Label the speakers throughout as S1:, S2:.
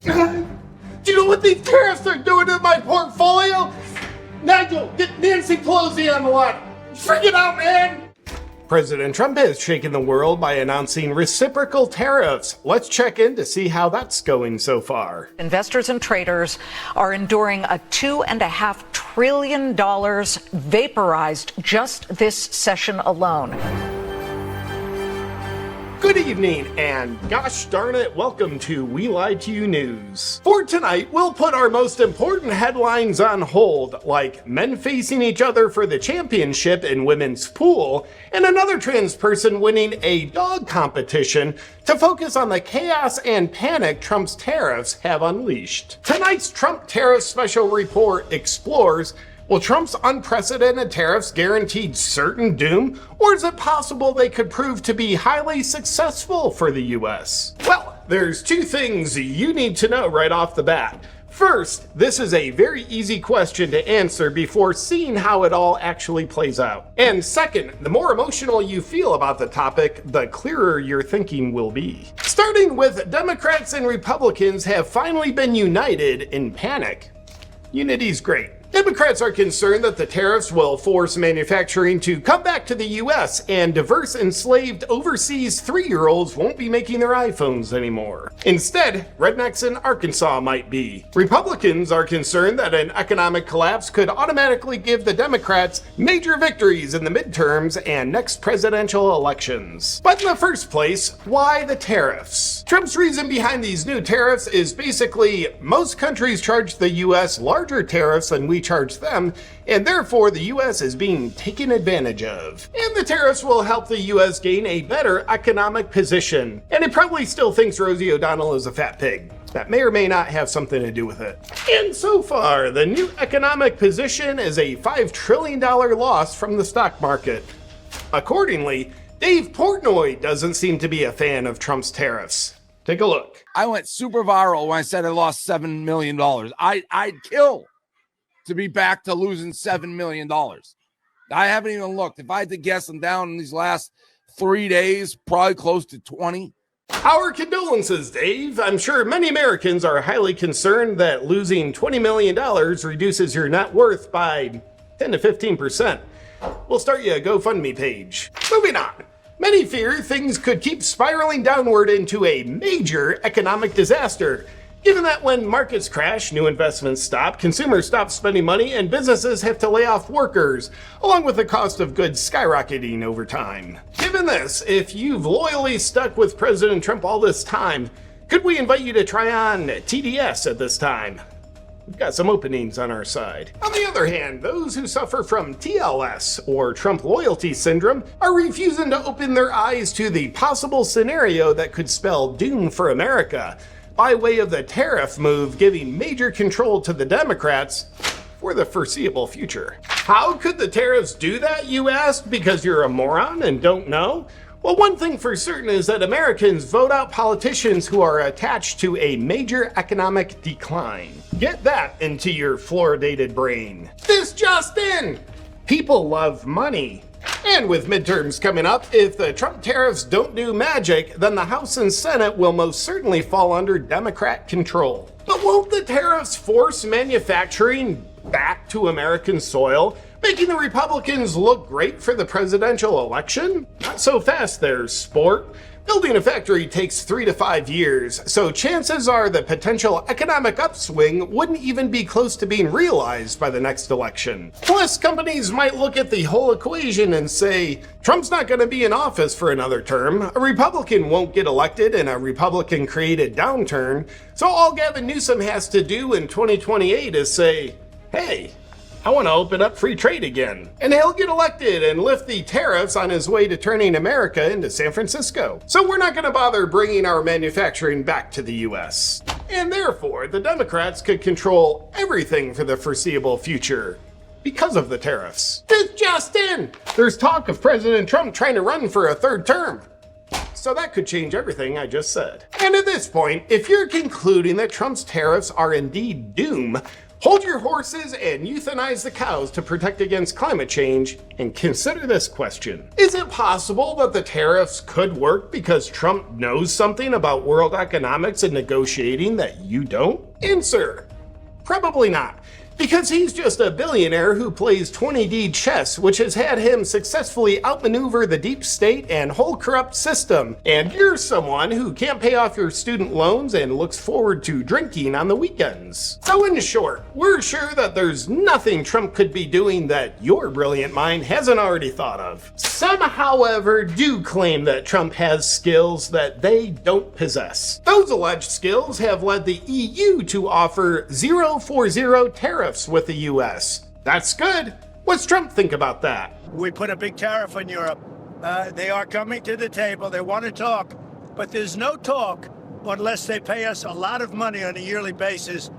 S1: Do you know what these tariffs are doing to my portfolio? Nigel, get Nancy Pelosi on the line. Freak it out, man! President Trump has shaken the world by announcing reciprocal tariffs. Let's check in to see how that's going so far.
S2: Investors and traders are enduring a $2.5 trillion vaporized just this session alone.
S1: Good evening, and gosh darn it, welcome to We Lied to You News. For tonight, we'll put our most important headlines on hold, like men facing each other for the championship in women's pool, and another trans person winning a dog competition, to focus on the chaos and panic Trump's tariffs have unleashed. Tonight's Trump Tariffs special report explores: will Trump's unprecedented tariffs guaranteed certain doom, or is it possible they could prove to be highly successful for the US? Well, there's two things you need to know right off the bat. First, this is a very easy question to answer before seeing how it all actually plays out. And second, the more emotional you feel about the topic, the clearer your thinking will be. Starting with, Democrats and Republicans have finally been united in panic. Unity's great. Democrats are concerned that the tariffs will force manufacturing to come back to the US, and diverse enslaved overseas 3-year-olds won't be making their iPhones anymore. Instead, rednecks in Arkansas might be. Republicans are concerned that an economic collapse could automatically give the Democrats major victories in the midterms and next presidential elections. But in the first place, why the tariffs? Trump's reason behind these new tariffs is basically most countries charge the US larger tariffs than we charge them, and therefore the US is being taken advantage of. And the tariffs will help the US gain a better economic position. And he probably still thinks Rosie O'Donnell is a fat pig. That may or may not have something to do with it. And so far, the new economic position is a $5 trillion loss from the stock market. Accordingly, Dave Portnoy doesn't seem to be a fan of Trump's tariffs. Take a look.
S3: I went super viral when I said I lost $7 million. I'd kill to be back to losing $7 million. I haven't even looked. If I had to guess, I'm down in these last 3 days, probably close to 20.
S1: Our condolences, Dave. I'm sure many Americans are highly concerned that losing $20 million reduces your net worth by 10 to 15%. We'll start you a GoFundMe page. Moving on. Many fear things could keep spiraling downward into a major economic disaster, given that when markets crash, new investments stop, consumers stop spending money, and businesses have to lay off workers, along with the cost of goods skyrocketing over time. Given this, if you've loyally stuck with President Trump all this time, could we invite you to try on TDS at this time? We've got some openings on our side. On the other hand, those who suffer from TLS, or Trump loyalty syndrome, are refusing to open their eyes to the possible scenario that could spell doom for America, by way of the tariff move giving major control to the Democrats for the foreseeable future. How could the tariffs do that, you ask, because you're a moron and don't know? Well, one thing for certain is that Americans vote out politicians who are attached to a major economic decline. Get that into your fluoridated brain. This just in! People love money. And with midterms coming up, if the Trump tariffs don't do magic, then the House and Senate will most certainly fall under Democrat control. But won't the tariffs force manufacturing back to American soil, making the Republicans look great for the presidential election? Not so fast there, sport. Building a factory takes 3 to 5 years, so chances are the potential economic upswing wouldn't even be close to being realized by the next election. Plus, companies might look at the whole equation and say, Trump's not going to be in office for another term, a Republican won't get elected in a Republican-created downturn, so all Gavin Newsom has to do in 2028 is say, hey, I want to open up free trade again. And he'll get elected and lift the tariffs on his way to turning America into San Francisco. So we're not going to bother bringing our manufacturing back to the US. And therefore, the Democrats could control everything for the foreseeable future because of the tariffs. This just in! There's talk of President Trump trying to run for a third term. So that could change everything I just said. And at this point, if you're concluding that Trump's tariffs are indeed doom, Hold your horses and euthanize the cows to protect against climate change, and consider this question. Is it possible that the tariffs could work because Trump knows something about world economics and negotiating that you don't? Answer: probably not. Because he's just a billionaire who plays 20D chess, which has had him successfully outmaneuver the deep state and whole corrupt system. And you're someone who can't pay off your student loans and looks forward to drinking on the weekends. So in short, we're sure that there's nothing Trump could be doing that your brilliant mind hasn't already thought of. Some, however, do claim that Trump has skills that they don't possess. Those alleged skills have led the EU to offer 040 tariffs with the US. That's good. What's Trump think about that?
S4: We put a big tariff on Europe. They are coming to the table. They want to talk, but there's no talk unless they pay us a lot of money on a yearly basis.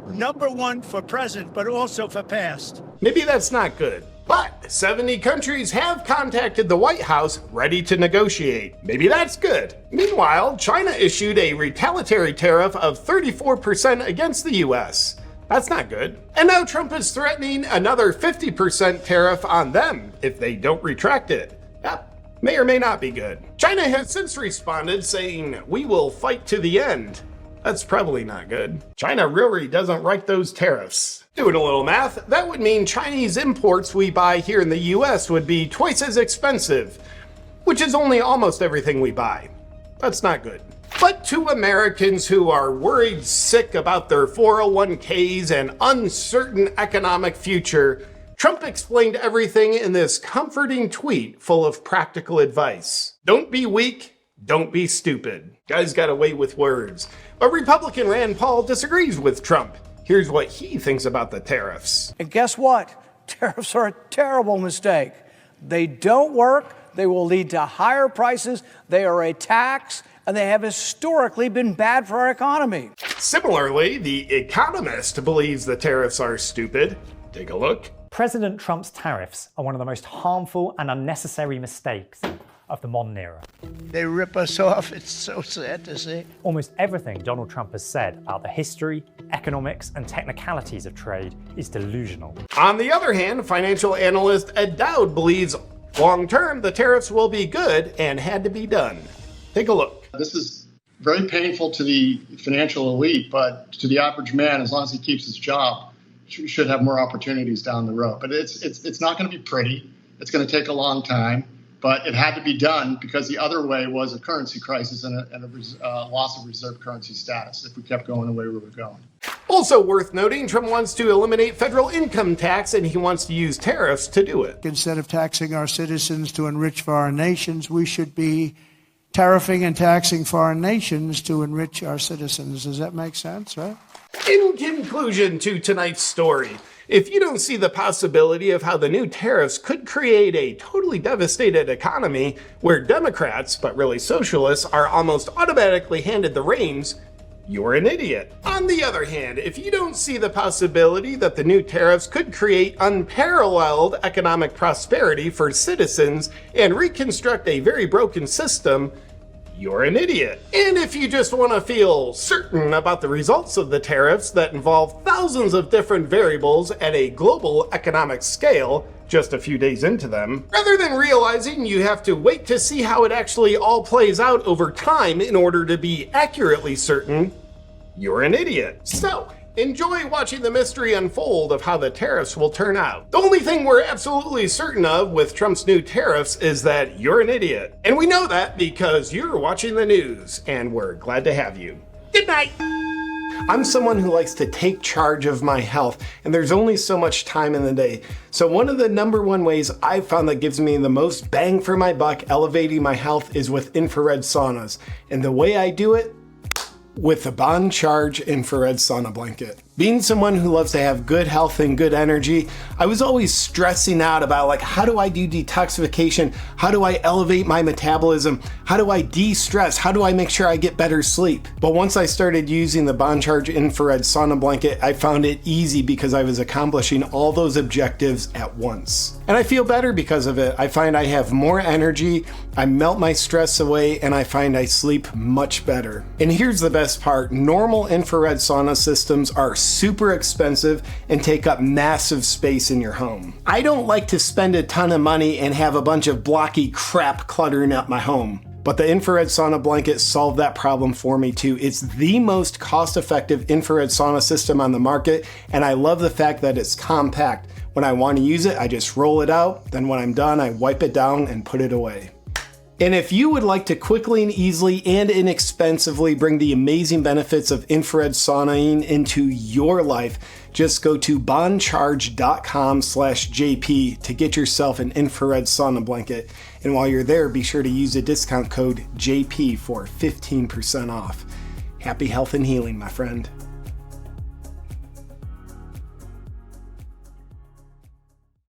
S4: Number one for present, but also for past.
S1: Maybe that's not good. But 70 countries have contacted the White House ready to negotiate. Maybe that's good. Meanwhile, China issued a retaliatory tariff of 34% against the US. That's not good. And now Trump is threatening another 50% tariff on them if they don't retract it. That may or may not be good. China has since responded saying, "We will fight to the end." That's probably not good. China really doesn't like those tariffs. Doing a little math, that would mean Chinese imports we buy here in the US would be twice as expensive, which is only almost everything we buy. That's not good. But to Americans who are worried sick about their 401ks and uncertain economic future, Trump explained everything in this comforting tweet full of practical advice. Don't be weak, don't be stupid. Guy's got a way with words. But Republican Rand Paul disagrees with Trump. Here's what he thinks about the tariffs.
S5: And guess what? Tariffs are a terrible mistake. They don't work. They will lead to higher prices. They are a tax, and they have historically been bad for our economy.
S1: Similarly, The Economist believes the tariffs are stupid. Take a look.
S6: President Trump's tariffs are one of the most harmful and unnecessary mistakes of the modern era.
S4: They rip us off. It's so sad to see.
S6: Almost everything Donald Trump has said about the history, economics, and technicalities of trade is delusional.
S1: On the other hand, financial analyst Ed Dowd believes long-term the tariffs will be good and had to be done. Take a look.
S7: This is very painful to the financial elite, but to the average man, as long as he keeps his job, should have more opportunities down the road. But it's not going to be pretty. It's going to take a long time. But it had to be done because the other way was a currency crisis and a loss of reserve currency status if we kept going the way we were going.
S1: Also worth noting, Trump wants to eliminate federal income tax and he wants to use tariffs to do it.
S8: Instead of taxing our citizens to enrich foreign nations, we should be tariffing and taxing foreign nations to enrich our citizens. Does that make sense, right?
S1: In conclusion to tonight's story, if you don't see the possibility of how the new tariffs could create a totally devastated economy where Democrats, but really socialists, are almost automatically handed the reins, you're an idiot. On the other hand, if you don't see the possibility that the new tariffs could create unparalleled economic prosperity for citizens and reconstruct a very broken system, you're an idiot. And if you just want to feel certain about the results of the tariffs that involve thousands of different variables at a global economic scale, just a few days into them, rather than realizing you have to wait to see how it actually all plays out over time in order to be accurately certain, you're an idiot. So, enjoy watching the mystery unfold of how the tariffs will turn out. The only thing we're absolutely certain of with Trump's new tariffs is that you're an idiot. And we know that because you're watching the news, and we're glad to have you. Good night. I'm someone who likes to take charge of my health, and there's only so much time in the day. So one of the number one ways I've found that gives me the most bang for my buck elevating my health is with infrared saunas. And the way I do it, with the Bond Charge infrared sauna blanket. Being someone who loves to have good health and good energy, I was always stressing out about like, how do I do detoxification? How do I elevate my metabolism? How do I de-stress? How do I make sure I get better sleep? But once I started using the Bond Charge infrared sauna blanket, I found it easy because I was accomplishing all those objectives at once. And I feel better because of it. I find I have more energy, I melt my stress away, and I find I sleep much better. And here's the best part, normal infrared sauna systems are super expensive and take up massive space in your home. I don't like to spend a ton of money and have a bunch of blocky crap cluttering up my home. But the infrared sauna blanket solved that problem for me too. It's the most cost-effective infrared sauna system on the market, and I love the fact that it's compact. When I want to use it, I just roll it out, then when I'm done, I wipe it down and put it away. And if you would like to quickly and easily and inexpensively bring the amazing benefits of infrared sauning into your life, just go to bondcharge.com/JP to get yourself an infrared sauna blanket. And while you're there, be sure to use the discount code JP for 15% off. Happy health and healing, my friend.